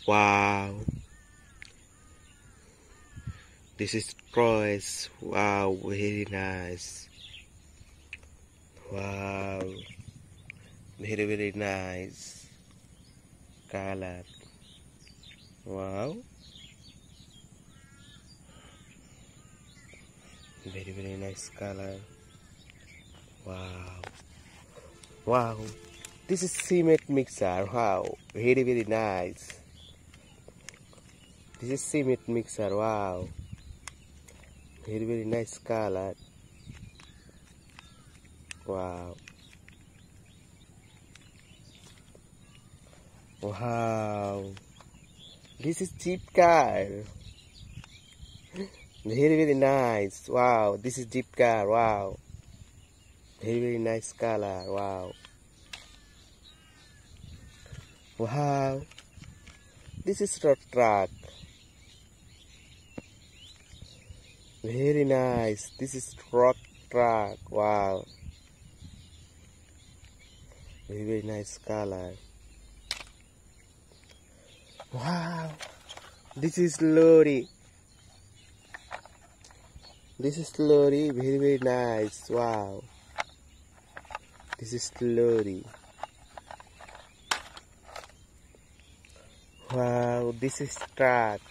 Wow, this is Troy's. Wow, very nice. Wow, very nice color. Wow, very nice color. Wow, wow, this is cement mixer. Wow, very nice. This is cement mixer. Wow, very nice color. Wow. Wow. This is Jeep car. Very nice. Wow. This is Jeep car. Wow. Very nice color. Wow. Wow. This is truck. Very nice. This is truck. Wow. Very nice color. Wow. This is lorry. This is lorry. Very nice. Wow. This is lorry. Wow. This is truck.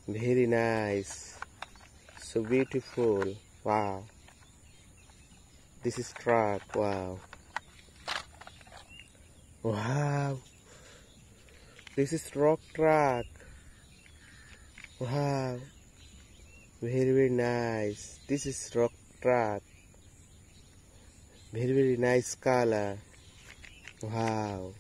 Very nice. So beautiful. Wow. This is truck. Wow. Wow. This is truck. Wow. Very nice. This is truck. Very nice color. Wow.